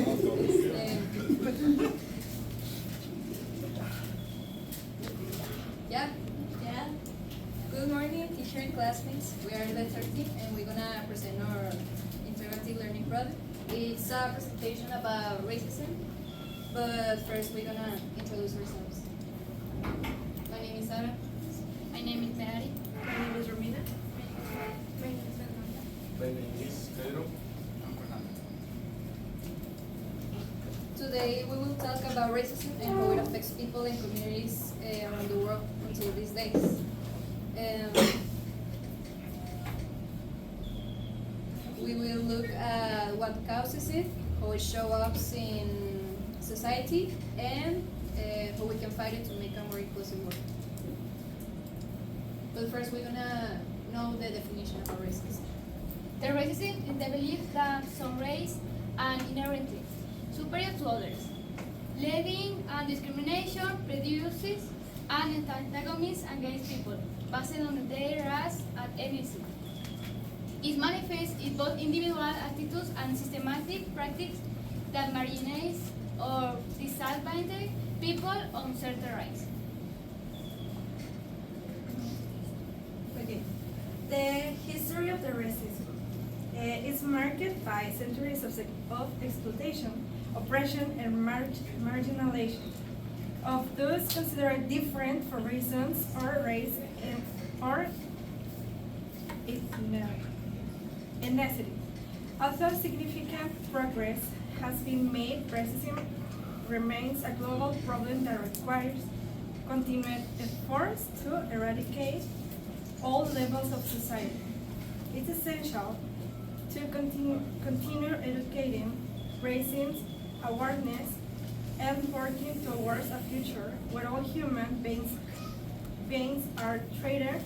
Yeah. Yeah. Good morning, teacher and classmates. We are the 13th and we're gonna present our integrative learning project. It's a presentation about racism, but first we're gonna introduce ourselves. My name is Sara. My name is Ferrari. My name is Romina. My name is Fernanda. My name is Pedro. Today we will talk about racism and how it affects people and communities around the world until these days. We will look at what causes it, how it shows up in society, and how we can fight it to make a more inclusive world. But first we're gonna know the definition of racism. The racism is the belief that some race are inherently superior to others, leading and discrimination produces an antagonism against people based on their race and ethnicity. It manifests in both individual attitudes and systematic practices that marginalize or disadvantage people on certain race. Okay. The history of the racism is marked by centuries of exploitation, oppression, and marginalization of those considered different for reasons or race or ethnicity. Although significant progress has been made, racism remains a global problem that requires continued efforts to eradicate all levels of society. It's essential to continue educating, raising awareness, and working towards a future where all human beings are treated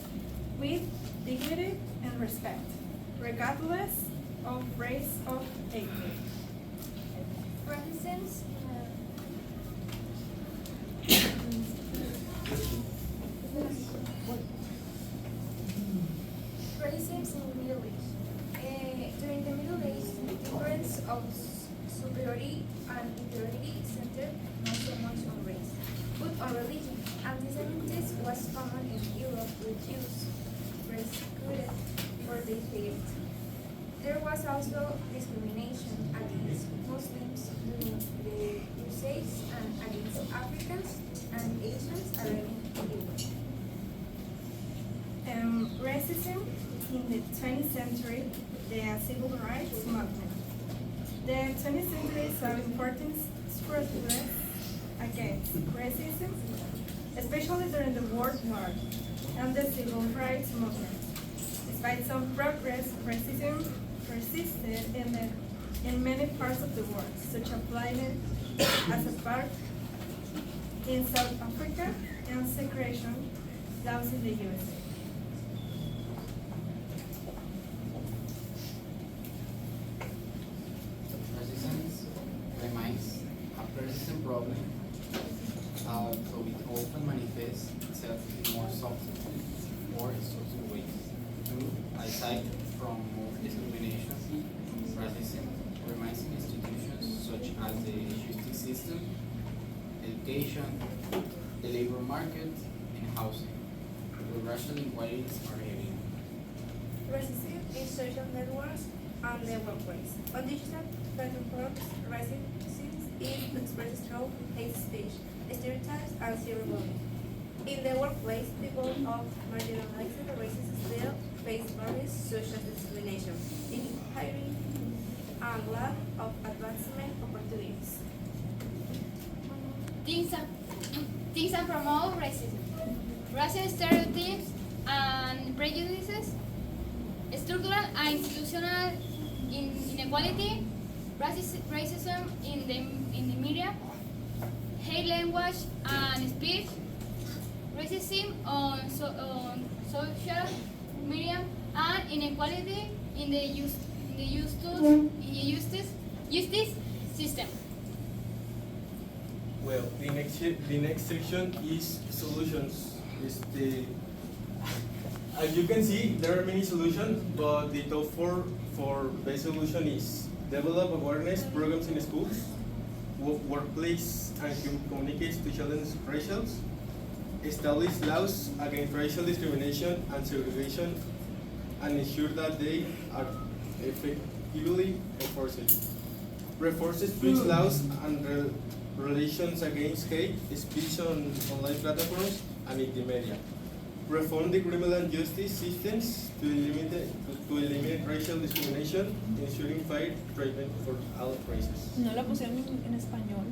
with dignity and respect, regardless of race or age. Racism in the Middle East. During the Middle Ages, difference of superiority and inferiority centered not so much on race, but on religion. Anti-Semitism was common in Europe, with Jews persecuted for their faith. There was also discrimination against Muslims during the Crusades and against Africans and Asians arriving in Europe. Racism in the 20th century, the civil rights movement. The 20th century saw important progress against racism, especially during the World War and the civil rights movement. Despite some progress, racism persisted in many parts of the world, such as blighted as a part in South Africa and segregation laws in the USA. Resistance remains a persistent problem, though it often manifests itself in more subtle or structural ways. Aside from discrimination, racism remains in institutions such as the justice system, education, the labor market, and housing, where racial inequalities are evident. Racism in social networks and the workplace. On digital platforms, racism is expressed through hate speech, stereotypes, and cyberbullying. In the workplace, people of marginalized races still face barriers such as discrimination in hiring and lack of advancement opportunities. Things that promote racism. Racial stereotypes and prejudices, structural and institutional inequality, racism in the media, hate language and speech, racism on social media, and inequality in the justice system. Well, the next section is solutions. As you can see, there are many solutions, but the top four for best solution is develop awareness programs in schools, workplace, and communicates to challenge racial, establish laws against racial discrimination and segregation, and ensure that they are effectively enforced. Reinforces strict laws and relations against hate speech on online platforms and in the media. Reform the criminal justice systems to eliminate racial discrimination, ensuring fair treatment for all races. No la pusieron en español.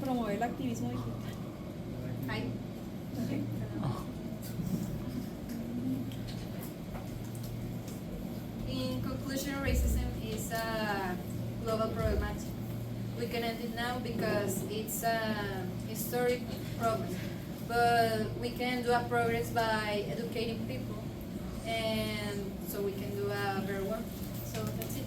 Promover el activismo digital. Hi. Okay. In conclusion, racism is a global problem. We can end it now because it's a historic problem. But we can do a progress by educating people, and so we can do a better work. So that's it.